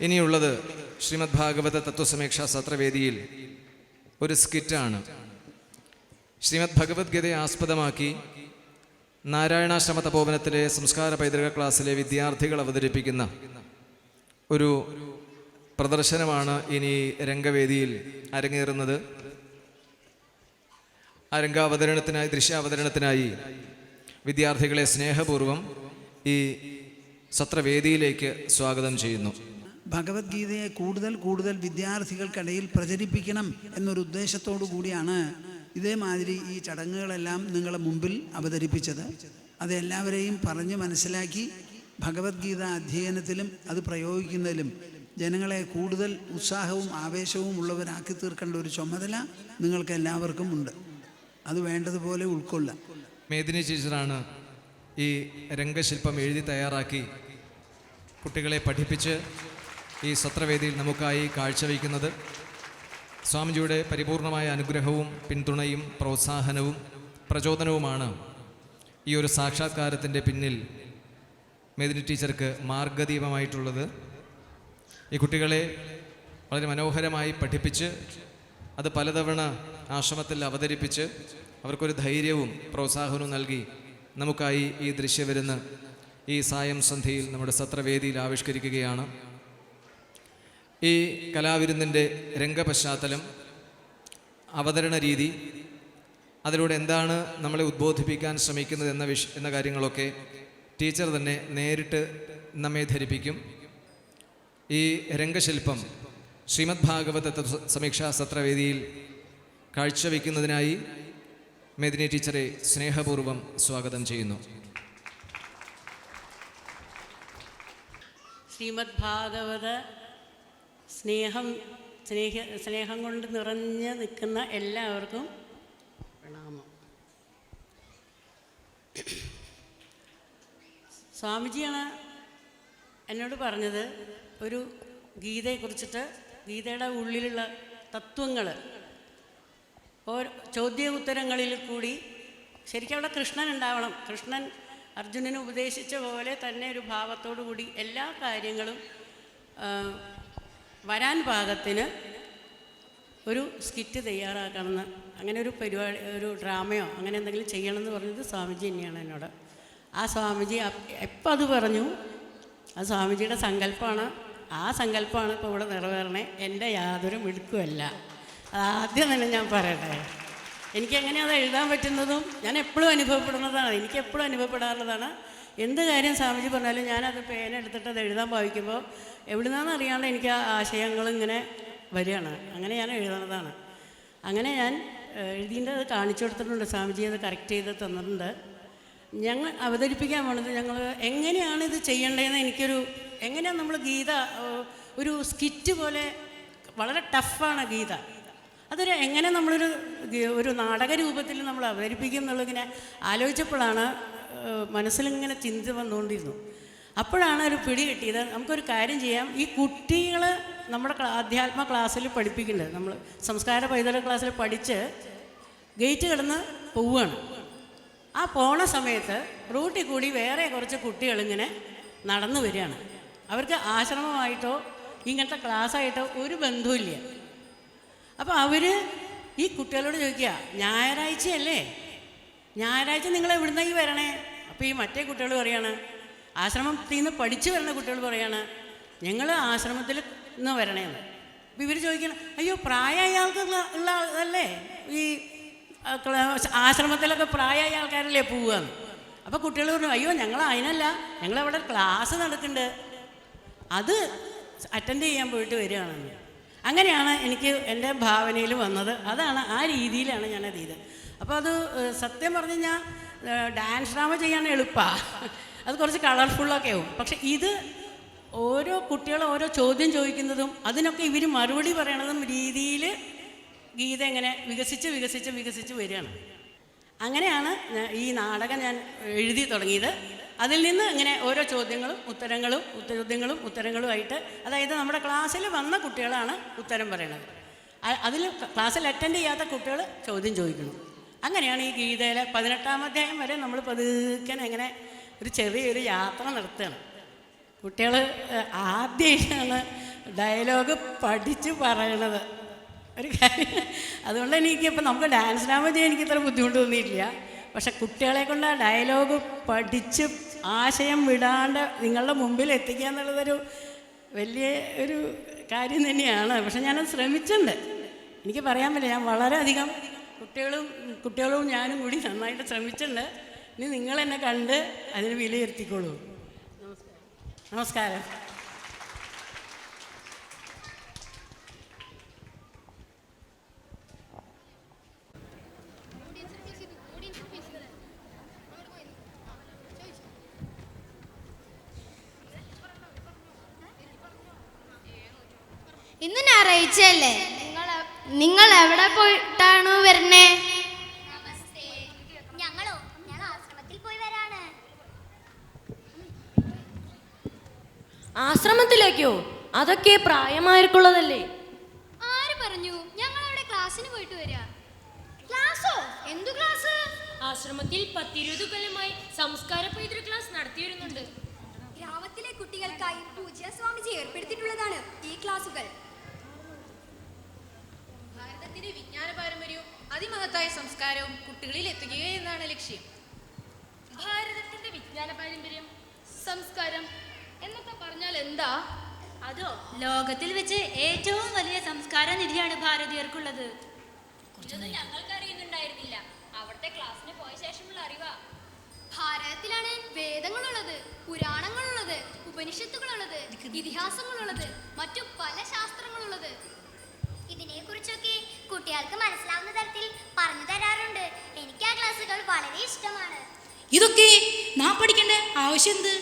ഇനിയുള്ളത് ശ്രീമദ് ഭാഗവത തത്വസമീക്ഷാ സത്രവേദിയിൽ ഒരു സ്കിറ്റാണ്. ശ്രീമദ് ഭഗവത്ഗീതയെ ആസ്പദമാക്കി നാരായണാശ്രമ തപോവനത്തിലെ സംസ്കാര പൈതൃക ക്ലാസ്സിലെ വിദ്യാർത്ഥികൾ അവതരിപ്പിക്കുന്ന ഒരു പ്രദർശനമാണ് ഇനി രംഗവേദിയിൽ അരങ്ങേറുന്നത്. ആ രംഗാവതരണത്തിനായി, ദൃശ്യാവതരണത്തിനായി വിദ്യാർത്ഥികളെ സ്നേഹപൂർവം ഈ സത്രവേദിയിലേക്ക് സ്വാഗതം ചെയ്യുന്നു. ഭഗവത്ഗീതയെ കൂടുതൽ വിദ്യാർത്ഥികൾക്കിടയിൽ പ്രചരിപ്പിക്കണം എന്നൊരു ഉദ്ദേശത്തോടു കൂടിയാണ് ഇതേമാതിരി ഈ ചടങ്ങുകളെല്ലാം നിങ്ങളുടെ മുമ്പിൽ അവതരിപ്പിച്ചത്. അതെല്ലാവരെയും പറഞ്ഞ് മനസ്സിലാക്കി ഭഗവത്ഗീത അധ്യയനത്തിലും അത് പ്രയോഗിക്കുന്നതിലും ജനങ്ങളെ കൂടുതൽ ഉത്സാഹവും ആവേശവും ഉള്ളവരാക്കി തീർക്കേണ്ട ഒരു ചുമതല നിങ്ങൾക്ക് എല്ലാവർക്കും ഉണ്ട്. അത് വേണ്ടതുപോലെ ഉൾക്കൊള്ളാം. മേദിനി ടീച്ചറാണ് ഈ രംഗശില്പം എഴുതി തയ്യാറാക്കി കുട്ടികളെ പഠിപ്പിച്ച് ഈ സത്രവേദിയിൽ നമുക്കായി കാഴ്ചവെക്കുന്നത്. സ്വാമിജിയുടെ പരിപൂർണമായ അനുഗ്രഹവും പിന്തുണയും പ്രോത്സാഹനവും പ്രചോദനവുമാണ് ഈ ഒരു സാക്ഷാത്കാരത്തിൻ്റെ പിന്നിൽ മേദിനി ടീച്ചർക്ക് മാർഗദീപമായിട്ടുള്ളത്. ഈ കുട്ടികളെ വളരെ മനോഹരമായി പഠിപ്പിച്ച് അത് പലതവണ ആശ്രമത്തിൽ അവതരിപ്പിച്ച് അവർക്കൊരു ധൈര്യവും പ്രോത്സാഹനവും നൽകി നമുക്കായി ഈ ദൃശ്യവിരുന്ന് ഈ സായം സന്ധ്യയിൽ നമ്മുടെ സത്രവേദിയിൽ ആവിഷ്കരിക്കുകയാണ്. ഈ കലാവിരുന്നിൻ്റെ രംഗപശ്ചാത്തലം, അവതരണ രീതി, അതിലൂടെ എന്താണ് നമ്മളെ ഉദ്ബോധിപ്പിക്കാൻ ശ്രമിക്കുന്നത് എന്ന കാര്യങ്ങളൊക്കെ ടീച്ചർ തന്നെ നേരിട്ട് നമ്മെ ധരിപ്പിക്കും. ഈ രംഗശില്പം ശ്രീമദ് ഭാഗവത സമീക്ഷാ സത്രവേദിയിൽ കാഴ്ചവെക്കുന്നതിനായി മേദിനി ടീച്ചറെ സ്നേഹപൂർവ്വം സ്വാഗതം ചെയ്യുന്നു. ശ്രീമദ് ഭാഗവത സ്നേഹം കൊണ്ട് നിറഞ്ഞ് നിൽക്കുന്ന എല്ലാവർക്കും പ്രണാമം. സ്വാമിജിയാണ് എന്നോട് പറഞ്ഞത് ഒരു ഗീതയെക്കുറിച്ചിട്ട്, ഗീതയുടെ ഉള്ളിലുള്ള തത്വങ്ങൾ ഓരോ ചോദ്യ ഉത്തരങ്ങളിൽ കൂടി ശരിക്കും അവിടെ കൃഷ്ണൻ ഉണ്ടാവണം. കൃഷ്ണൻ അർജുനന് ഉപദേശിച്ച പോലെ തന്നെ ഒരു ഭാവത്തോടു കൂടി എല്ലാ കാര്യങ്ങളും വരാൻ പാകത്തിന് ഒരു സ്കിറ്റ് തയ്യാറാക്കണമെന്ന്, അങ്ങനെ ഒരു പരിപാടി, ഒരു ഡ്രാമയോ അങ്ങനെ എന്തെങ്കിലും ചെയ്യണമെന്ന് പറഞ്ഞത് സ്വാമിജി തന്നെയാണ് എന്നോട്. ആ സ്വാമിജി എപ്പോൾ അത് പറഞ്ഞു, ആ സ്വാമിജിയുടെ സങ്കല്പമാണ്. ആ സങ്കല്പമാണ് ഇപ്പോൾ ഇവിടെ നിറവേറണേ. എൻ്റെ യാതൊരു മിടുക്കുമല്ല. ആദ്യം തന്നെ ഞാൻ പറയട്ടെ. എനിക്കെങ്ങനെയാണ് അത് എഴുതാൻ പറ്റുന്നതും ഞാൻ എപ്പോഴും അനുഭവപ്പെടുന്നതാണ്. എനിക്ക് എപ്പോഴും അനുഭവപ്പെടാറുള്ളതാണ്. എന്ത് കാര്യം സ്വാമിജി പറഞ്ഞാലും ഞാനത് പേന എടുത്തിട്ട് അത് എഴുതാൻ ഭാവിക്കുമ്പോൾ എവിടുന്നാന്ന് അറിയാണ്ട് എനിക്ക് ആ ആശയങ്ങളിങ്ങനെ വരികയാണ്. അങ്ങനെ ഞാൻ എഴുതുന്നതാണ്. അങ്ങനെ ഞാൻ എഴുതിൻ്റെ അത് കാണിച്ചു കൊടുത്തിട്ടുണ്ട്. സ്വാമിജി അത് കറക്റ്റ് ചെയ്ത് തന്നിട്ടുണ്ട്. ഞങ്ങൾ അവതരിപ്പിക്കാൻ പോണത് ഞങ്ങൾ എങ്ങനെയാണ് ഇത് ചെയ്യേണ്ടതെന്ന് എങ്ങനെയാണ് നമ്മൾ ഗീത ഒരു സ്കിറ്റ് പോലെ, വളരെ ടഫാണ് ഗീത. അതൊരു എങ്ങനെ ഒരു നാടക രൂപത്തിൽ നമ്മൾ അവതരിപ്പിക്കും എന്നുള്ളതിങ്ങനെ ആലോചിച്ചപ്പോഴാണ് മനസ്സിലിങ്ങനെ ചിന്ത വന്നുകൊണ്ടിരുന്നു. അപ്പോഴാണ് ഒരു പിടി കിട്ടിയത്. നമുക്കൊരു കാര്യം ചെയ്യാം, ഈ കുട്ടികൾ നമ്മുടെ അധ്യാത്മ ക്ലാസ്സിൽ പഠിപ്പിക്കുന്നുണ്ട്. നമ്മൾ സംസ്കാര പൈതൃക ക്ലാസ്സിൽ പഠിച്ച് ഗേറ്റ് കിടന്ന് പോവുകയാണ്. ആ പോണ സമയത്ത് റൂട്ടിൽ കൂടി വേറെ കുറച്ച് കുട്ടികളിങ്ങനെ നടന്നു വരികയാണ്. അവർക്ക് ആശ്രമമായിട്ടോ ഇങ്ങനത്തെ ക്ലാസ്സായിട്ടോ ഒരു ബന്ധവുമില്ല. അപ്പോൾ അവർ ഈ കുട്ടികളോട് ചോദിക്കുക, ഞായറാഴ്ചയല്ലേ, ഞായറാഴ്ച നിങ്ങൾ എവിടുന്നാ ഈ വരണേ? അപ്പോൾ ഈ മറ്റേ കുട്ടികൾ പറയാണ്, ആശ്രമത്തിൽ നിന്ന് പഠിച്ചു വരുന്ന കുട്ടികൾ പറയാണ്, ഞങ്ങൾ ആശ്രമത്തിൽ നിന്ന് വരണേന്ന്. അപ്പോൾ ഇവർ ചോദിക്കണം, അയ്യോ പ്രായമായ ആൾക്ക് ഉള്ള ആളല്ലേ, ഈ ആശ്രമത്തിലൊക്കെ പ്രായമായ ആൾക്കാരല്ലേ പോവുകയെന്ന്. അപ്പോൾ കുട്ടികൾ പറഞ്ഞു, അയ്യോ ഞങ്ങൾ അതിനല്ല, ഞങ്ങളവിടെ ക്ലാസ് നടക്കുന്നുണ്ട്, അത് അറ്റൻഡ് ചെയ്യാൻ പോയിട്ട് വരികയാണെന്ന്. അങ്ങനെയാണ് എനിക്ക് എൻ്റെ ഭാവനയിൽ വന്നത്. അതാണ്, ആ രീതിയിലാണ് ഞാനത് ചെയ്തത്. അപ്പോൾ അത് സത്യം പറഞ്ഞു കഴിഞ്ഞാൽ ഡാൻസ് ഡ്രാമ ചെയ്യാൻ എളുപ്പമാണ്, അത് കുറച്ച് കളർഫുള്ളൊക്കെ ആവും. പക്ഷെ ഇത് ഓരോ കുട്ടികൾ ഓരോ ചോദ്യം ചോദിക്കുന്നതും അതിനൊക്കെ ഇവർ മറുപടി പറയണതും രീതിയിൽ ഗീത ഇങ്ങനെ വികസിച്ച് വരികയാണ്. അങ്ങനെയാണ് ഈ നാടകം ഞാൻ എഴുതി തുടങ്ങിയത്. അതിൽ നിന്ന് ഇങ്ങനെ ഓരോ ചോദ്യങ്ങളും ഉത്തരങ്ങളുമായിട്ട്, അതായത് നമ്മുടെ ക്ലാസ്സിൽ വന്ന കുട്ടികളാണ് ഉത്തരം പറയണത്. അതിൽ ക്ലാസ്സിൽ അറ്റൻഡ് ചെയ്യാത്ത കുട്ടികൾ ചോദ്യം ചോദിക്കണം. അങ്ങനെയാണ് ഈ ഗീതയിലെ 18-ാം അധ്യായം വരെ നമ്മൾ പതുക്കെ ഇങ്ങനെ ഒരു ചെറിയൊരു യാത്ര നടത്തുകയാണ്. കുട്ടികൾ ആദ്യമായിട്ടാണ് ഡയലോഗ് പഠിച്ച് പറയണത് ഒരു കാര്യം. അതുകൊണ്ട് എനിക്കിപ്പോൾ നമുക്ക് ഡാൻസ് ഡ്രാമ ചെയ്യാൻ എനിക്ക് ഇത്ര ബുദ്ധിമുട്ട് തോന്നിയിട്ടില്ല. പക്ഷെ കുട്ടികളെ കൊണ്ട് ആ ഡയലോഗ് പഠിച്ച് ആശയം വിടാണ്ട് നിങ്ങളുടെ മുമ്പിൽ എത്തിക്കുക എന്നുള്ളതൊരു വലിയ ഒരു കാര്യം തന്നെയാണ്. പക്ഷെ ഞാനത് ശ്രമിച്ചിട്ടുണ്ട്. എനിക്ക് പറയാൻ പറ്റില്ല, ഞാൻ വളരെയധികം കുട്ടികളും ഞാനും കൂടി നന്നായിട്ട് ശ്രമിച്ചിട്ടുണ്ട്. ഇനി നിങ്ങളെന്നെ കണ്ട് അതിന് വിലയിരുത്തിക്കോളൂ. നമസ്കാരം. ഇന്ന് ഞായറാഴ്ചയല്ലേ? നിങ്ങൾ എവിടെ പോയിട്ടാണ് വരുന്നേ? ഞങ്ങൾ ആശ്രമത്തിൽ പോയി വരാണ്. ആശ്രമത്തിലേക്കോ? അതൊക്കെ പ്രായമായിരിക്കുള്ളതല്ലേ? ആര് പറഞ്ഞു? ഞങ്ങൾ അവിടെ ക്ലാസ്സിന് പോയിട്ട് വരാ. ക്ലാസ്സോ? എന്തു ക്ലാസ്? ആശ്രമത്തിൽ 10-20 കൊല്ലമായി സംസ്കാര പൈതൃക ക്ലാസ് നടത്തി വരുന്നുണ്ട്. ഗ്രാമത്തിലെ കുട്ടികൾക്കായി പൂജ്യ സ്വാമിജി ഏർപ്പെടുത്തിയിട്ടുള്ളതാണ് ഈ ക്ലാസുകൾ. ഭാരതത്തിന്റെ വിജ്ഞാന പാരമ്പര്യവും അതിമഹത്തായ സംസ്കാരവും കുട്ടികളിൽ എത്തിക്കുക എന്നാണ് ലക്ഷ്യം. ഭാരതത്തിന്റെ വിജ്ഞാന പാരമ്പര്യം, സംസ്കാരം എന്നൊക്കെ പറഞ്ഞാൽ എന്താ? അതോ ലോകത്തിൽ വെച്ച് ഏറ്റവും വലിയ സംസ്കാര നിധിയാണ് ഭാരതീയർക്കുള്ളത്. ഇതൊന്നും ഞങ്ങൾക്ക് അറിയുന്നുണ്ടായിരുന്നില്ല. അവിടുത്തെ ക്ലാസ്സിന് പോയ ശേഷമുള്ള അറിവാ. ഭാരതത്തിലാണ് വേദങ്ങളുള്ളത്, പുരാണങ്ങളുള്ളത്, ഉപനിഷത്തുകളുള്ളത്, ഇതിഹാസങ്ങളുള്ളത്, മറ്റു പല ശാസ്ത്രങ്ങളുള്ളത്. ഇതിനെക്കുറിച്ചൊക്കെ കുട്ടികൾക്ക് മനസ്സിലാവുന്ന തരത്തിൽ പറഞ്ഞു തരാറുണ്ട്. എനിക്ക് ആ ക്ലാസുകൾ വളരെ ഇഷ്ടമാണ്. ഇതൊക്കെ നാം പഠിക്കേണ്ട ആവശ്യം എന്ത്?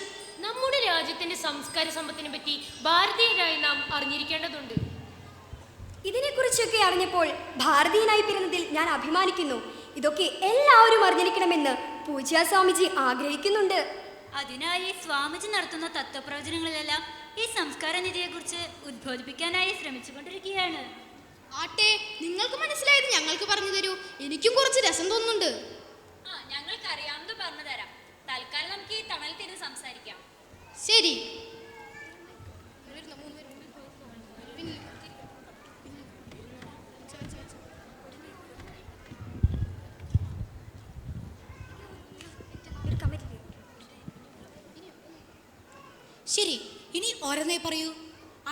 നമ്മുടെ രാജ്യത്തിന്റെ സംസ്കാര സമ്പത്തിനെ പറ്റി ഭാരതീയരായി നാം അറിഞ്ഞിരിക്കേണ്ടതുണ്ട്. ഇതിനെക്കുറിച്ചൊക്കെ അറിഞ്ഞപ്പോൾ ഭാരതീയനായി പിറന്നതിൽ ഞാൻ അഭിമാനിക്കുന്നു. ഇതൊക്കെ എല്ലാവരും അറിഞ്ഞിരിക്കണമെന്ന് പൂജ്യ സ്വാമിജി ആഗ്രഹിക്കുന്നുണ്ട്. അതിനായി സ്വാമിജി നടത്തുന്ന തത്വപ്രവചനങ്ങളിലെല്ലാം ഈ സംസ്കാര നിധിയെക്കുറിച്ച് ഉദ്ബോധിപ്പിക്കാനായി ശ്രമിച്ചുകൊണ്ടിരിക്കുകയാണ്. ആട്ടെ, നിങ്ങൾക്ക് മനസ്സിലായത് ഞങ്ങൾക്ക് പറഞ്ഞു തരൂ. എനിക്കും കുറച്ച് രസം തോന്നുന്നുണ്ട്. ഞങ്ങൾക്ക് അറിയാവുന്നത് പറഞ്ഞു തരാം. തൽക്കാലം നമുക്ക് ഈ തണൽ തിരിഞ്ഞ് സംസാരിക്കാം. ശരി. ശരി, ഇനി ഓരോന്നേ പറയൂ.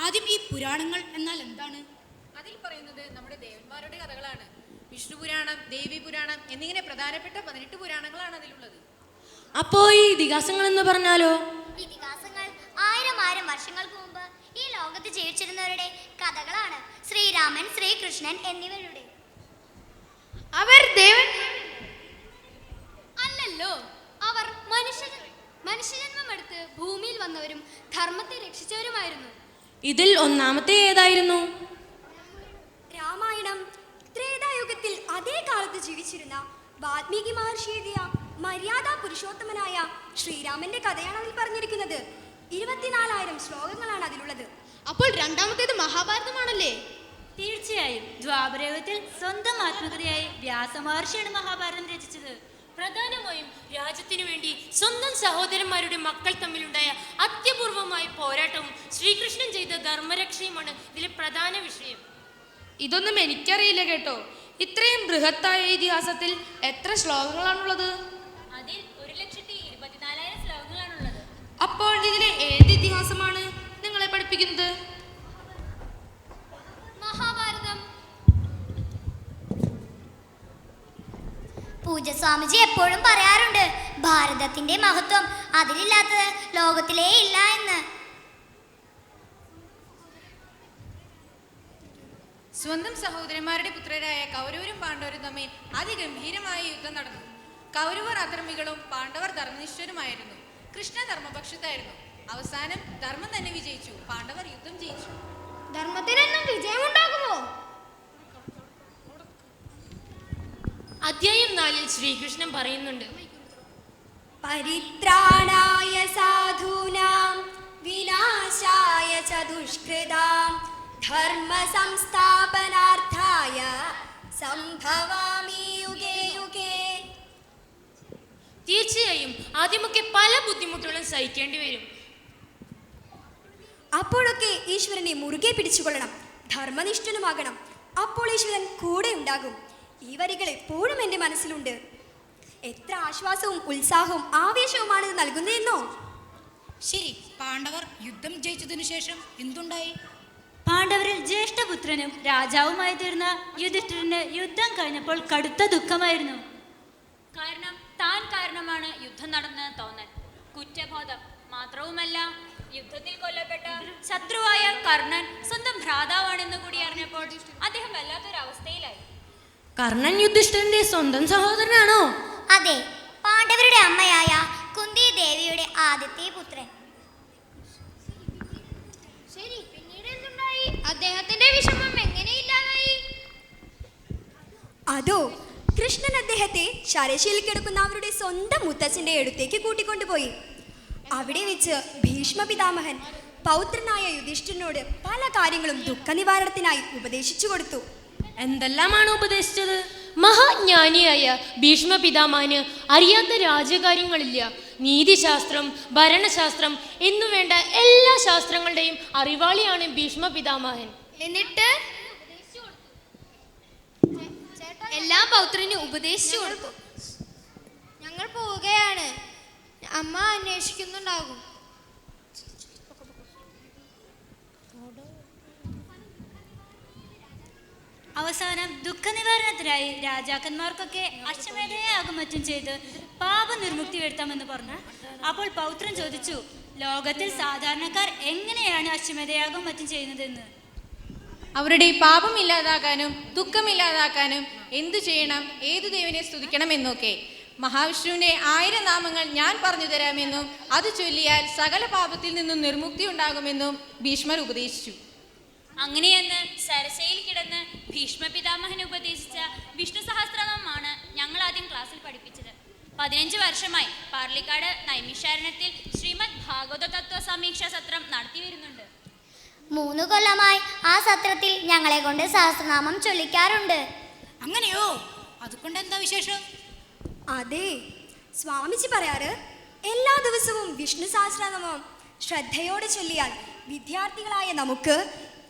ആദ്യം ഈ പുരാണങ്ങൾ എന്നാൽ എന്താണ്? അതിൽ പറയുന്നത് നമ്മുടെ ദേവന്മാരുടെ കഥകളാണ്. വിഷ്ണു പുരാണം, ദേവി പുരാണം എന്നിങ്ങനെ പ്രധാനപ്പെട്ട 18 പുരാണങ്ങളാണ് അതിലുള്ളത്. അപ്പോ ഈ ഇതിഹാസങ്ങൾ എന്ന് പറഞ്ഞാലോ? ഇതിഹാസങ്ങൾ ആയിരം വർഷങ്ങൾക്ക് മുമ്പ് ഈ ലോകത്ത് ജീവിച്ചിരുന്നവരുടെ കഥകളാണ്. ശ്രീരാമൻ, ശ്രീകൃഷ്ണൻ എന്നിവരുടെ. അവർ ദേവൻ അല്ലല്ലോ. അവർ മനുഷ്യജന്മമെടുത്ത് ഭൂമിയിൽ വന്നവരും ധർമ്മത്തെ രക്ഷിച്ചവരുമായിരുന്നു. ഇതിൽ ഒന്നാമത്തെ ഏതായിരുന്നു? രാമായണം ത്രേതായുഗത്തിൽ അതേ കാലത്ത് ജീവിച്ചിരുന്ന വാൽമീകി മഹർഷി എഴുതിയ മര്യാദ പുരുഷോത്തമനായ ശ്രീരാമന്റെ കഥയാണ് അതിൽ പറഞ്ഞിരിക്കുന്നത്. 24,000 ശ്ലോകങ്ങളാണ് അതിലുള്ളത്. അപ്പോൾ രണ്ടാമത്തേത് മഹാഭാരതമാണല്ലേ? തീർച്ചയായും ദ്വാപരയുഗത്തിൽ സ്വന്തം ആത്മകഥയായി വ്യാസമഹർഷിയാണ് മഹാഭാരതം രചിച്ചത്. പ്രധാനമായും രാജ്യത്തിനു വേണ്ടി സ്വന്തം സഹോദരന്മാരുടെ മക്കൾ തമ്മിലുണ്ടായ അത്യപൂർവമായ പോരാട്ടവും ശ്രീകൃഷ്ണൻ ചെയ്ത ധർമ്മരക്ഷയുമാണ് ഇതിലെ പ്രധാന വിഷയം. ഇതൊന്നും എനിക്കറിയില്ല കേട്ടോ. ഇത്രയും ബൃഹത്തായ ഇതിഹാസത്തിൽ എത്ര ശ്ലോകങ്ങളാണുള്ളത്? അതിൽ 1,24,000 ശ്ലോകങ്ങളാണുള്ളത്. അപ്പോൾ ഇതിലെ ഏത് ഇതിഹാസമാണ് നിങ്ങളെ പഠിപ്പിക്കുന്നത്? മഹാഭാരതം. പൂജ്യ സ്വാമിജി എപ്പോഴും പറയാറുണ്ട്, ഭാരതത്തിന്റെ മഹത്വം അതിലില്ലാത്തത് ലോകത്തിലേ ഇല്ല എന്ന്. സ്വന്തം സഹോദരന്മാരുടെ പുത്രരായ കൗരവരും പാണ്ഡവരും തമ്മിൽ അതിഗംഭീരമായ യുദ്ധം നടന്നു. കൗരവർ അധർമ്മികളും പാണ്ഡവർ ധർമ്മനിഷ്ഠരുമായിരുന്നു. കൃഷ്ണ ധർമ്മപക്ഷത്തായിരുന്നു. അവസാനം ധർമ്മം തന്നെ വിജയിച്ചു. പാണ്ഡവർ യുദ്ധം ജയിച്ചു. ധർമ്മത്തിനെന്നും വിജയമുണ്ടാകുമോ? അധ്യായം 4 ശ്രീകൃഷ്ണൻ പറയുന്നുണ്ട്, പരിത്രാണായ സാധൂനാം വിനാശായ ച ദുഷ്കൃതാം ധർമ്മ സംസ്ഥാപനാർത്ഥായ സംഭവാമി യുഗേ യുഗേ. തീർച്ചയായും ആദ്യമൊക്കെ പല ബുദ്ധിമുട്ടുകളും സഹിക്കേണ്ടി വരും. അപ്പോഴൊക്കെ ഈശ്വരനെ മുറുകെ പിടിച്ചുകൊള്ളണം, ധർമ്മനിഷ്ഠനുമാകണം. അപ്പോൾ ഈശ്വരൻ കൂടെ ഉണ്ടാകും. ഈ വരികൾ എപ്പോഴും എൻ്റെ മനസ്സിലുണ്ട്. എത്ര ആശ്വാസവും ഉത്സാഹവും ആവേശവുമാണ് ഇത് നൽകുന്നതെന്നോ. ശരി, പാണ്ഡവർ യുദ്ധം ജയിച്ചതിനു ശേഷം എന്തുണ്ടായി? പാണ്ഡവരിൽ ജ്യേഷ്ഠപുത്രനും രാജാവുമായി തീർന്ന യുധിഷ്ഠിരന് യുദ്ധം കഴിഞ്ഞപ്പോൾ കടുത്ത ദുഃഖമായിരുന്നു. കാരണം താൻ കാരണമാണ് യുദ്ധം നടന്നത് തോന്നൽ, കുറ്റബോധം. മാത്രവുമല്ല, യുദ്ധത്തിൽ കൊല്ലപ്പെട്ട ശത്രുവായ കർണൻ സ്വന്തം ഭ്രാതാവാണെന്ന് കൂടി അറിഞ്ഞപ്പോൾ അദ്ദേഹം വല്ലാത്തൊരവസ്ഥയിലായി. കർണൻ യുധിഷ്ഠിരന്റെ സ്വന്തം സഹോദരനാണോ? അതെ, പാണ്ഡവരുടെ അമ്മയായ കുന്തി ദേവിയുടെ ആദ്യത്തെ പുത്രൻ. ശരി, പിന്നീട് എന്തുണ്ടായി? അദ്ദേഹത്തിന്റെ വിഷമം എങ്ങനെ ഇല്ലാതായി? അതോ, കൃഷ്ണൻ അദ്ദേഹത്തെ ശരശയിൽ കിടക്കുന്ന അവരുടെ സ്വന്തം മുത്തച്ഛൻ്റെ അടുത്തേക്ക് കൂട്ടിക്കൊണ്ടുപോയി. അവിടെ വെച്ച് ഭീഷ്മ പിതാമഹൻ പൗത്രനായ യുധിഷ്ഠിരനോട് പല കാര്യങ്ങളും ദുഃഖനിവാരണത്തിനായി ഉപദേശിച്ചു കൊടുത്തു. എന്തെല്ലാമാണ് ഉപദേശിച്ചത്? മഹാജ്ഞാനിയായ ഭീഷ്മ പിതാമഹന് അറിയാത്ത രാജകാര്യങ്ങളില്ല. നീതിശാസ്ത്രം, ഭരണശാസ്ത്രം എന്നുവേണ്ട എല്ലാ ശാസ്ത്രങ്ങളുടെയും അറിവാളിയാണ് ഭീഷ്മ പിതാമഹൻ. എന്നിട്ട് എല്ലാ പൗത്രനും ഉപദേശിച്ചു കൊടുത്തു. ഞങ്ങൾ പോവുകയാണ്, അമ്മ അന്വേഷിക്കുന്നുണ്ടാകും. അവസാനം ദുഃഖനിവാരണത്തിനായി രാജാക്കന്മാർക്കൊക്കെ അശ്വമേധയാഗം മറ്റും ചെയ്ത് പാപനിർമുക്തി വരുത്താമെന്ന് പറഞ്ഞു. അപ്പോൾ പൗത്രൻ ചോദിച്ചു, ലോകത്തിൽ സാധാരണക്കാർ എങ്ങനെയാണ് അശ്വമേധയാഗം മറ്റും ചെയ്യുന്നതെന്ന്. അവരുടെ പാപം ഇല്ലാതാക്കാനും ദുഃഖമില്ലാതാക്കാനും എന്തു ചെയ്യണം, ഏതു ദേവനെ സ്തുതിക്കണം എന്നൊക്കെ. മഹാവിഷ്ണുവിന്റെ 1000 നാമങ്ങൾ ഞാൻ പറഞ്ഞു തരാമെന്നും അത് ചൊല്ലിയാൽ സകല പാപത്തിൽ നിന്നും നിർമുക്തി ഉണ്ടാകുമെന്നും ഭീഷ്മർ ഉപദേശിച്ചു. അങ്ങനെയെന്ന് സരസയിൽ കിടന്ന് ഭീഷ്മ പിതാമഹൻ ഉപദേശിച്ച വിഷ്ണു സഹസ്രനാമമാണ് ഞങ്ങൾ ആദ്യം ക്ലാസ്സിൽ പഠിപ്പിച്ചത്. 15 വർഷമായി പാർലിക്കാട് നൈമിഷാരണ്യത്തിൽ ശ്രീമദ് ഭാഗവത തത്വ സമീക്ഷ സത്രം നടത്തി വരുന്നുണ്ട്. 3 കൊല്ലമായി ആ സത്രത്തിൽ ഞങ്ങളെ കൊണ്ട് സഹസ്രനാമം ചൊല്ലിക്കാറുണ്ട്. അങ്ങനെയോ? അതുകൊണ്ട് എന്താ വിശേഷം? അതെ, സ്വാമിജി പറയാറ്, എല്ലാ ദിവസവും വിഷ്ണു സഹസ്രനാമം ശ്രദ്ധയോടെ ചൊല്ലിയാൽ വിദ്യാർത്ഥികളായ നമുക്ക്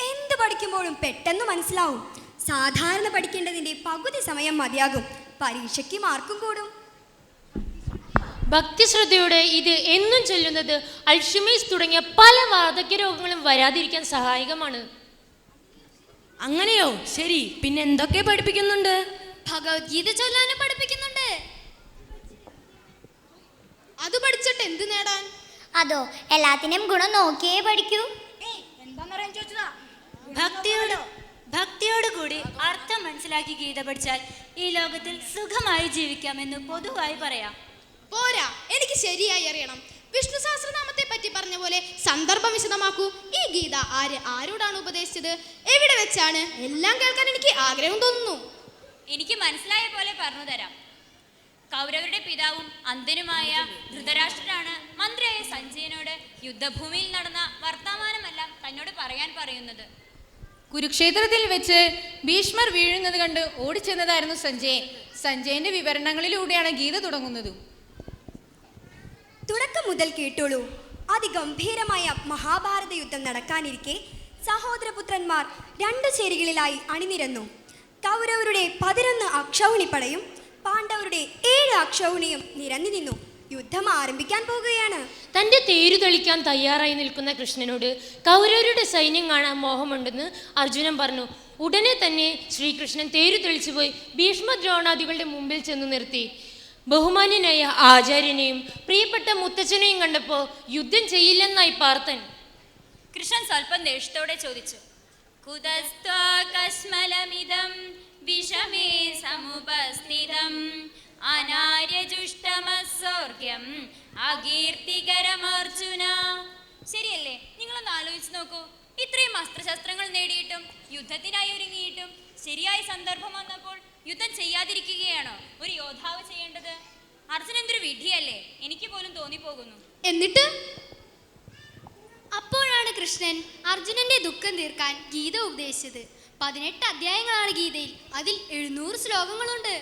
എന്ത് പഠിക്കുമ്പോഴും പെട്ടെന്ന് മനസ്സിലാവും. സാധാരണ പഠിക്കേണ്ടതിൻ്റെ പകുതി സമയം മതിയാകും, പരീക്ഷയ്ക്ക് മാർക്കും കൂടും. ഭക്തിശ്രദ്ധയോടെ ഇത് എന്നും ചൊല്ലുന്നത് അൾഷിമേഴ്സ് തുടങ്ങിയ പല വാർദ്ധക്യ രോഗങ്ങളും വരാതിരിക്കാൻ സഹായകമാണ്. അങ്ങനെയോ? ശരി, പിന്നെ എന്തൊക്കെ പഠിപ്പിക്കുന്നുണ്ട്? ഭഗവത്ഗീത ചൊല്ലാനും പഠിപ്പിക്കുന്നുണ്ട്. അത് പഠിച്ചിട്ട് എന്ത് നേടാൻ? അതോ, എല്ലാത്തിനും ഗുണം നോക്കിയേ പഠിക്കൂ. എന്താന്നറിയാൻ ചോദിച്ചതാ. ഭക്തിയോടുകൂടി അർത്ഥം മനസ്സിലാക്കി ഗീത പഠിച്ചാൽ ഈ ലോകത്തിൽ സുഖമായി ജീവിക്കാമെന്ന് പൊതുവായി പറയാം. പോരാ, എനിക്ക് ശരിയായി അറിയണം. വിഷ്ണു സഹസ്രനാമത്തെ പറ്റി പറഞ്ഞ പോലെ സന്ദർഭം വിശദമാക്കൂ. ഈ ഗീത ആരോടാണ് ഉപദേശിച്ചത്? എവിടെ വെച്ചാണ്? എല്ലാം കേൾക്കാൻ എനിക്ക് ആഗ്രഹം തോന്നുന്നു. എനിക്ക് മനസ്സിലായ പോലെ പറഞ്ഞു തരാം. കൗരവരുടെ പിതാവും അന്ധനുമായ ധൃതരാഷ്ട്രരാണ് മന്ത്രിയായ സഞ്ജയനോട് യുദ്ധഭൂമിയിൽ നടന്ന വർത്തമാനമെല്ലാം തന്നോട് പറയാൻ പറയുന്നത്. കുരുക്ഷേത്രത്തിൽ വെച്ച് ഭീഷ്മർ വീഴുന്നത് കണ്ട് ഓടിച്ചെന്നതായിരുന്നു സഞ്ജയൻ. സഞ്ജയന്റെ വിവരണങ്ങളിലൂടെയാണ് ഗീത തുടങ്ങുന്നത്. തുടക്കം മുതൽ കേട്ടോളൂ. അതിഗംഭീരമായ മഹാഭാരത യുദ്ധം നടക്കാനിരിക്കെ സഹോദരപുത്രന്മാർ 2 ചേരികളിലായി അണിനിരന്നു. കൗരവരുടെ 11 അക്ഷൗഹിണിപ്പടയും പാണ്ഡവരുടെ 7 അക്ഷൗഹിണിയും നിരന്നു നിന്നു. യുദ്ധം ആരംഭിക്കാൻ പോകുകയാണ്. തൻ്റെ തേരു തെളിക്കാൻ തയ്യാറായി നിൽക്കുന്ന കൃഷ്ണനോട് കൗരവരുടെ സൈന്യം കാണാൻ മോഹമുണ്ടെന്ന് അർജുനൻ പറഞ്ഞു. ഉടനെ തന്നെ ശ്രീകൃഷ്ണൻ തേരു തെളിച്ചുപോയി ഭീഷ്മദ്രോണാദികളുടെ മുമ്പിൽ ചെന്ന് നിർത്തി. ബഹുമാന്യനായ ആചാര്യനെയും പ്രിയപ്പെട്ട മുത്തച്ഛനെയും കണ്ടപ്പോൾ യുദ്ധം ചെയ്യില്ലെന്നായി പാർത്ഥൻ. കൃഷ്ണൻ സ്വല്പം ദേഷ്യത്തോടെ ചോദിച്ചു, കുതസ്ത്വാകസ്മലമിദം വിഷമേ സമുപസ്ഥിതം അനാര്യജുഷ്ടമസ്സോർഗ്യം അകീർത്തികരമർജുന. ശരിയല്ലേ? നിങ്ങളൊന്ന് ആലോചിച്ച് നോക്കൂ. ഇത്രയും അസ്ത്രശസ്ത്രങ്ങൾ നേടിയിട്ടും യുദ്ധത്തിനായി ഒരുങ്ങിയിട്ടും ശരിയായ സന്ദർഭം വന്നപ്പോൾ യുദ്ധം ചെയ്യാതിരിക്കുകയാണോ ഒരു യോദ്ധാവ് ചെയ്യേണ്ടത്? അർജുനൻ എന്തൊരു വിധിയല്ലേ, എനിക്ക് പോലും തോന്നിപ്പോകുന്നു. എന്നിട്ട് അപ്പോഴാണ് കൃഷ്ണൻ അർജുനന്റെ ദുഃഖം തീർക്കാൻ ഗീത ഉപദേശിച്ചത്. 18 അധ്യായങ്ങളാണ് ഗീതയിൽ. അതിൽ 700 ശ്ലോകങ്ങളുണ്ട്.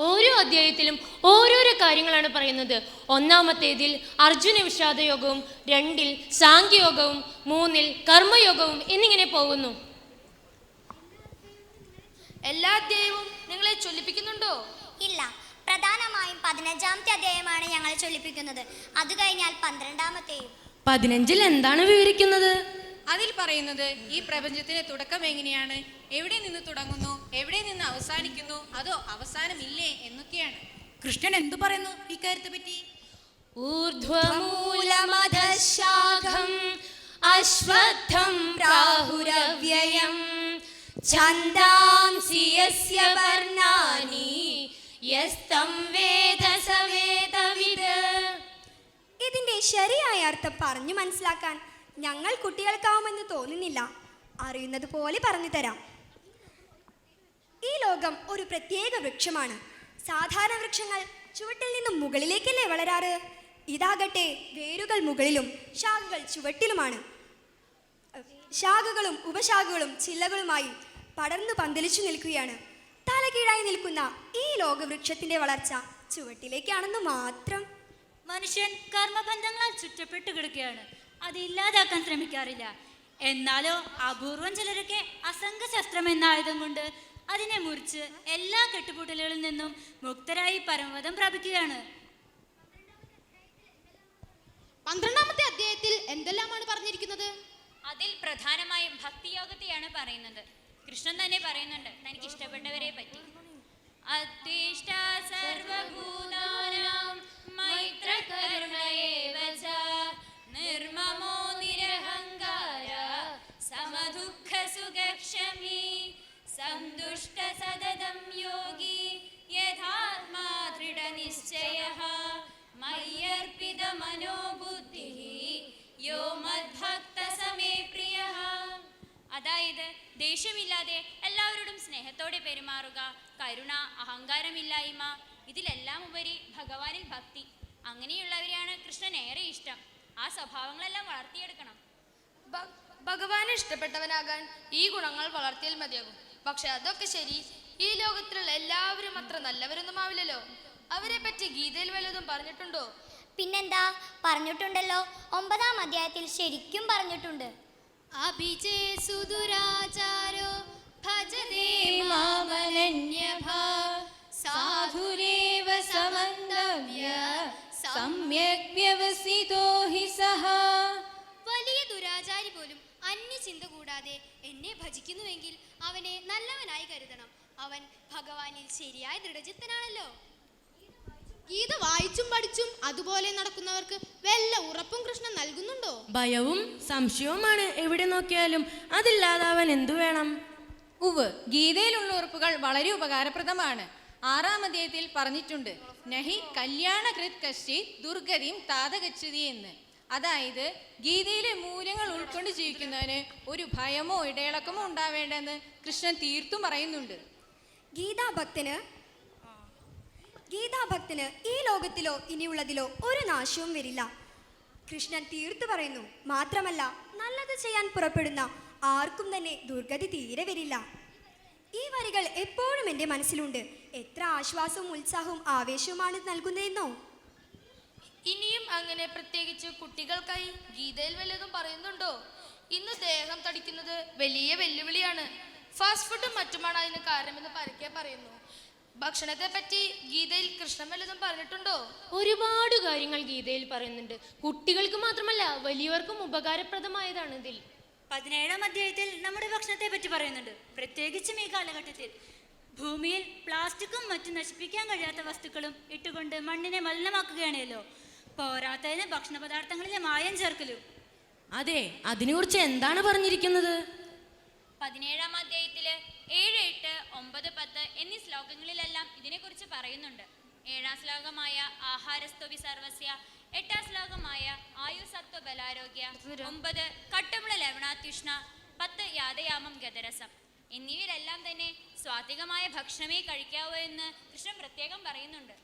ഓരോ അധ്യായത്തിലും ഓരോരോ കാര്യങ്ങളാണ് പറയുന്നത്. ഒന്നാമത്തേതിൽ അർജുന വിഷാദയോഗവും, 2-ൽ സാഖ്യയോഗവും, 3-ൽ കർമ്മയോഗവും എന്നിങ്ങനെ പോകുന്നു. എല്ലാ അധ്യായവും നിങ്ങളെ ചൊല്ലിപ്പിക്കുന്നുണ്ടോ? ഇല്ല, പ്രധാനമായും 15-ാമത്തെ അധ്യായമാണ് ഞങ്ങൾ ചൊല്ലിപ്പിക്കുന്നത്. അത് കഴിഞ്ഞാൽ 12-ാമത്തെയും. 15-ൽ എന്താണ് വിവരിക്കുന്നത്? അതിൽ പറയുന്നത് ഈ പ്രപഞ്ചത്തിന്റെ തുടക്കം എങ്ങനെയാണ്, എവിടെ നിന്ന് തുടങ്ങുന്നു, എവിടെ നിന്ന് അവസാനിക്കുന്നു, അതോ അവസാനമില്ലേ എന്നൊക്കെയാണ്. കൃഷ്ണൻ എന്തു പറയുന്നു ഇക്കാര്യത്തെ പറ്റി? ഊർധ്വമൂലമധഃശാഖം അശ്വത്ഥം പ്രാഹുരവ്യയം ഛന്ദാംസി യസ്യ വർണ്ണാനി യസ്തം വേദ സ വേദവിദ്. ഇതിന്റെ ശരിയായ അർത്ഥം പറഞ്ഞു മനസ്സിലാക്കാൻ ഞങ്ങൾ കുട്ടികൾക്കാവുമെന്ന് തോന്നുന്നില്ല. അറിയുന്നത് പോലെ പറഞ്ഞു തരാം. ഈ ലോകം ഒരു പ്രത്യേക വൃക്ഷമാണ്. സാധാരണ വൃക്ഷങ്ങൾ ചുവട്ടിൽ നിന്നും മുകളിലേക്കല്ലേ വളരാറ്? ഇതാകട്ടെ വേരുകൾ മുകളിലും ശാഖകൾ ചുവട്ടിലുമാണ്. ശാഖകളും ഉപശാഖകളും ചില്ലകളുമായി പടർന്നു പന്തലിച്ചു നിൽക്കുകയാണ്. തലകീഴായി നിൽക്കുന്ന ഈ ലോകവൃക്ഷത്തിന്റെ വളർച്ച ചുവട്ടിലേക്കാണെന്ന് മാത്രം. മനുഷ്യൻ കർമ്മബന്ധങ്ങളാൽ ചുറ്റപ്പെട്ടു കിടക്കുകയാണ്. അത് ഇല്ലാതാക്കാൻ ശ്രമിക്കാറില്ല. എന്നാലോ അപൂർവം ചിലരൊക്കെ അസംഗശസ്ത്രം എന്ന ആയുധം കൊണ്ട് അതിനെ മുറിച്ച് എല്ലാ കെട്ടുപൂട്ടലുകളിൽ നിന്നും മുക്തരായി പരമപദം പ്രാപിക്കുകയാണ്. 12-ാമത്തെ അധ്യായത്തിൽ എന്തെല്ലാമാണ് പറഞ്ഞിരിക്കുന്നത്? അതിൽ പ്രധാനമായും ഭക്തിയോഗത്തെയാണ് പറയുന്നത്. കൃഷ്ണൻ തന്നെ പറയുന്നുണ്ട് തനിക്ക് ഇഷ്ടപ്പെട്ടവരെ പറ്റി. അദ്വേഷ്ട സർവഭൂതാനാം മൈത്രകരുണയേവ ച നിർമമോ നിരഹങ്കാര സമദുഃഖ സുഖക്ഷമീ സന്തുഷ്ട സതതം യോഗി യഥാത്മാ ദൃഢനിശ്ചയഃ മയ്യർപ്പിത മനോബുദ്ധിഃ യോ മദ്ഭക്ത സമേ പ്രിയഃ. അതായത് ദേഷ്യമില്ലാതെ എല്ലാവരോടും സ്നേഹത്തോടെ പെരുമാറുക, കരുണ, അഹങ്കാരമില്ലായ്മ, ഇതിലെല്ലാം ഉപരി ഭഗവാനിൽ ഭക്തി. അങ്ങനെയുള്ളവരെയാണ് കൃഷ്ണൻ ഏറെ ഇഷ്ടം. ആ സ്വഭാവങ്ങളെല്ലാം വളർത്തിയെടുക്കണം. ഭഗവാന് ഇഷ്ടപ്പെട്ടവനാകാൻ ഈ ഗുണങ്ങൾ വളർത്തിയാൽ മതിയാകും. പക്ഷെ അതൊക്കെ ശരി, ഈ ലോകത്തിലുള്ള എല്ലാവരും അത്ര നല്ലവരൊന്നും ആവില്ലല്ലോ. അവരെ പറ്റി ഗീതയിൽ വല്ലതും പറഞ്ഞിട്ടുണ്ടോ? പിന്നെന്താ, പറഞ്ഞിട്ടുണ്ടല്ലോ. 9-ാം അധ്യായത്തിൽ ശരിക്കും പറഞ്ഞിട്ടുണ്ട്. അഭിജേ സുദുരാചാരോ ഭജതേ മാമനന്യഭാ സാധുരേവ സമന്തവ്യ സമ്യക് വ്യവസിതോ ഹി സഹ. വലിയ ദുരാചാരി പോലും അന്യചിന്ത കൂടാതെ എന്നെ ഭജിക്കുന്നുവെങ്കിൽ അവനെ നല്ലവനായി കരുതണം. അവൻ ഭഗവാനിൽ ശരിയായ ദൃഢചിത്തനാണല്ലോ. ഗീത വായിച്ചും പഠിച്ചും അതുപോലെ നടക്കുന്നവർക്ക് വല്ല ഉറപ്പും കൃഷ്ണൻ നൽകുന്നുണ്ടോ? ഭയവും സംശയവുമാണ് എവിടെ നോക്കിയാലും. അതില്ലാതെ അവൻ എന്തു വേണം? ഉവ്, ഗീതയിലുള്ള ഉറപ്പുകൾ വളരെ ഉപകാരപ്രദമാണ്. 6-ാം അധ്യായത്തിൽ പറഞ്ഞിട്ടുണ്ട്, നഹി കല്യാണകൃത് കശ്ചിത് ദുർഗതിം താതഗച്ഛതി എന്ന്. അതായത് ഗീതയിലെ മൂല്യങ്ങൾ ഉൾക്കൊണ്ട് ജീവിക്കുന്നവന് ഒരു ഭയമോ ഇടയിളക്കമോ ഉണ്ടാവേണ്ടെന്ന് കൃഷ്ണൻ തീർത്തും പറയുന്നുണ്ട്. ഗീതാഭക്തന് ഈ ലോകത്തിലോ ഇനിയുള്ളതിലോ ഒരു നാശവും വരില്ല. കൃഷ്ണൻ തീർത്തു പറയുന്നു. മാത്രമല്ല, നല്ലത് ചെയ്യാൻ പുറപ്പെടുന്ന ആർക്കും തന്നെ ദുർഗതി തീരെ വരില്ല. ഈ വരികൾ എപ്പോഴും എൻ്റെ മനസ്സിലുണ്ട്. എത്ര ആശ്വാസവും ഉത്സാഹവും ആവേശവുമാണ് നൽകുന്നതെന്നോ. ഇനിയും അങ്ങനെ പ്രത്യേകിച്ച് കുട്ടികൾക്കായി ഗീതയിൽ വല്ലതും പറയുന്നുണ്ടോ? ഇന്ന് ദേഹം തടിക്കുന്നത് വലിയ വെല്ലുവിളിയാണ്. ഫാസ്റ്റ് ഫുഡും മറ്റുമാണ് അതിന് കാരണമെന്ന് പരക്കെ പറയുന്നു. ഭക്ഷണത്തെ പറ്റി ഗീതയിൽ കൃഷ്ണൻ വല്ലതും പറഞ്ഞിട്ടുണ്ടോ? ഒരുപാട് കാര്യങ്ങൾ ഗീതയിൽ പറയുന്നുണ്ട്. കുട്ടികൾക്ക് മാത്രമല്ല വലിയവർക്കും ഉപകാരപ്രദമായതാണ് ഇതിൽ. 17-ാം അധ്യായത്തിൽ നമ്മുടെ ഭക്ഷണത്തെ പറ്റി പറയുന്നുണ്ട്. പ്രത്യേകിച്ചും ഈ കാലഘട്ടത്തിൽ ഭൂമിയിൽ പ്ലാസ്റ്റിക്കും മറ്റു നശിപ്പിക്കാൻ കഴിയാത്ത വസ്തുക്കളും ഇട്ടുകൊണ്ട് മണ്ണിനെ മലിനമാക്കുകയാണല്ലോ. പോരാത്തതിന് ഭക്ഷണ പദാർത്ഥങ്ങളിലെ മായം ചേർക്കലും. അതെ, അതിനെക്കുറിച്ച് എന്താണ് പറഞ്ഞിരിക്കുന്നത്? 17-ാം അധ്യായത്തില് 7, 8, 9, 10 എന്നീ ശ്ലോകങ്ങളിലെല്ലാം ഇതിനെക്കുറിച്ച് പറയുന്നുണ്ട്. 7-ാം ശ്ലോകമായ ആഹാരസ്തോപി സർവസ്യ, 8-ാം ശ്ലോകമായ ആയുസത്വ ബലാരോഗ്യ, 9 കട്ടമുള ലവണാത്യുഷ്ണ, 10 യാതയാമം ഗതരസം എന്നിവയിലെല്ലാം തന്നെ സ്വാത്വികമായ ഭക്ഷണമേ കഴിക്കാവൂ എന്ന് കൃഷ്ണൻ പ്രത്യേകം പറയുന്നുണ്ട്.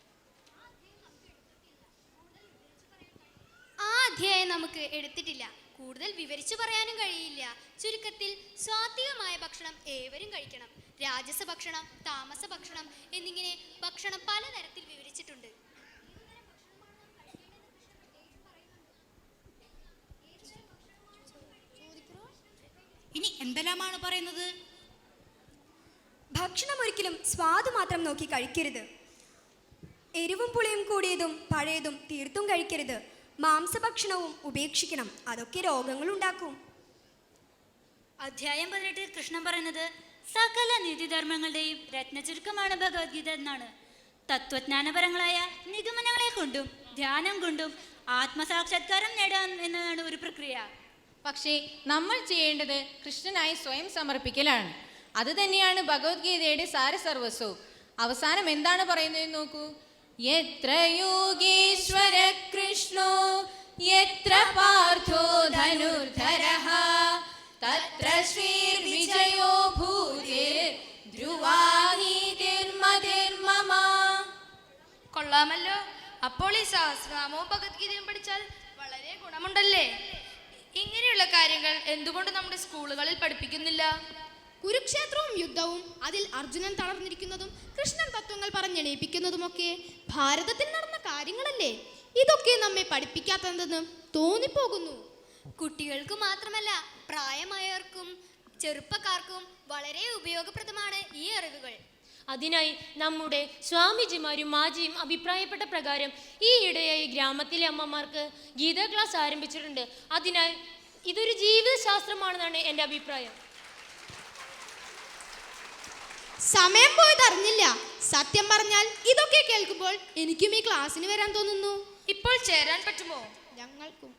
ആ അധ്യായം നമുക്ക് എടുത്തിട്ടില്ല. കൂടുതൽ വിവരിച്ചു പറയാനും കഴിയില്ല. ചുരുക്കത്തിൽ സാത്വികമായ ഭക്ഷണം ഏവരും കഴിക്കണം. രാജസ ഭക്ഷണം, താമസ ഭക്ഷണം എന്നിങ്ങനെ ഭക്ഷണം പലതരത്തിൽ വിവരിച്ചിട്ടുണ്ട്. ഇനി എന്തെല്ലാമാണ് പറയുന്നത്? ഭക്ഷണം ഒരിക്കലും സ്വാദ് മാത്രം നോക്കി കഴിക്കരുത്. എരിവും പുളിയും കൂടിയതും പഴയതും തീർത്തും കഴിക്കരുത്. മാംസഭക്ഷണവും ഉപേക്ഷിക്കണം. അതൊക്കെ രോഗങ്ങൾ ഉണ്ടാക്കും. അധ്യായം 18 കൃഷ്ണൻ പറയുന്നത് സകല നീതിധർമ്മങ്ങളുടെയും രത്നചുരുക്കമാണ് ഭഗവത്ഗീത എന്നാണ്. തത്വജ്ഞാനപരങ്ങളായ നിഗമനങ്ങളെ കൊണ്ടും ധ്യാനം കൊണ്ടും ആത്മസാക്ഷാത്കാരം നേടാൻ എന്നതാണ് ഒരു പ്രക്രിയ. പക്ഷേ നമ്മൾ ചെയ്യേണ്ടത് കൃഷ്ണനായി സ്വയം സമർപ്പിക്കലാണ്. അത് തന്നെയാണ് ഭഗവത്ഗീതയുടെ സാരസർവസ്വവും. അവസാനം എന്താണ് പറയുന്നത് നോക്കൂ. യത്ര യോഗേശ്വര കൃഷ്ണോ യത്ര പാർത്ഥോ ധനുർധരഃ തത്ര ശ്രീർവിജയോ ഭൂതിർ ധ്രുവാ നീതിർമതിർമമ. കൊള്ളാമല്ലോ. അപ്പോൾ ഈ സഹസ്രനാമവും ഭഗവത്ഗീതയും പഠിച്ചാൽ വളരെ ഗുണമുണ്ടല്ലേ? ഇങ്ങനെയുള്ള കാര്യങ്ങൾ എന്തുകൊണ്ട് നമ്മുടെ സ്കൂളുകളിൽ പഠിപ്പിക്കുന്നില്ല? കുരുക്ഷേത്രവും യുദ്ധവും അതിൽ അർജുനൻ തളർന്നിരിക്കുന്നതും കൃഷ്ണൻ തത്വങ്ങൾ പറഞ്ഞെണീപ്പിക്കുന്നതുമൊക്കെ ഭാരതത്തിൽ നടന്ന കാര്യങ്ങളല്ലേ? ഇതൊക്കെ നമ്മെ പഠിപ്പിക്കാത്തതെന്ന് തോന്നിപ്പോകുന്നു. കുട്ടികൾക്ക് മാത്രമല്ല, പ്രായമായവർക്കും ചെറുപ്പക്കാർക്കും വളരെ ഉപയോഗപ്രദമാണ് ഈ അറിവുകൾ. അതിനായി നമ്മുടെ സ്വാമിജിമാരും മാജിയും അഭിപ്രായപ്പെട്ട പ്രകാരം ഈയിടെയായി ഗ്രാമത്തിലെ അമ്മമാർക്ക് ഗീതാ ക്ലാസ് ആരംഭിച്ചിട്ടുണ്ട്. അതിനാൽ ഇതൊരു ജീവിതശാസ്ത്രമാണെന്നാണ് എൻ്റെ അഭിപ്രായം. സമയം പോയത് അറിഞ്ഞില്ല. സത്യം പറഞ്ഞാൽ ഇതൊക്കെ കേൾക്കുമ്പോൾ എനിക്കും ഈ ക്ലാസ്സിന് വരാൻ തോന്നുന്നു. ഇപ്പോൾ ചേരാൻ പറ്റുമോ? ഞങ്ങൾക്കും.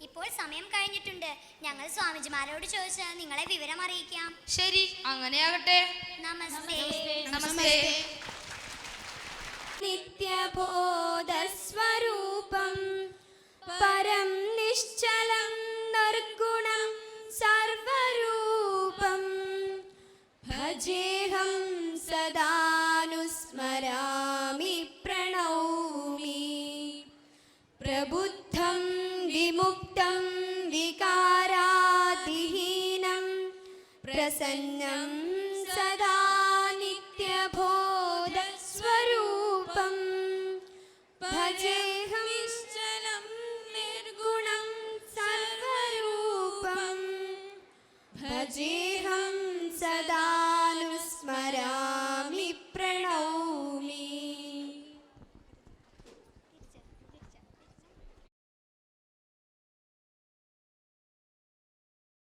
ഇപ്പോൾ സമയം കഴിഞ്ഞിട്ടുണ്ട്. ഞങ്ങൾ സ്വാമിജിമാരോട് ചോദിച്ച് നിങ്ങളെ വിവരം അറിയിക്കാം. ശരി, അങ്ങനെയാകട്ടെ. നമസ്തേ. നമസ്തേ. നിത്യബോധസ്വരൂപം പരം നിശ്ചലം നിർഗുണം സർവരൂപം ഭജേഹം സദാനുസ്മരാമി പ്രണൗമി പ്രബുദ്ധം വിമുക്തം വികാരാതിഹീനം പ്രസന്നം സദാ നിത്യബോധസ്വരൂപം ഭജേ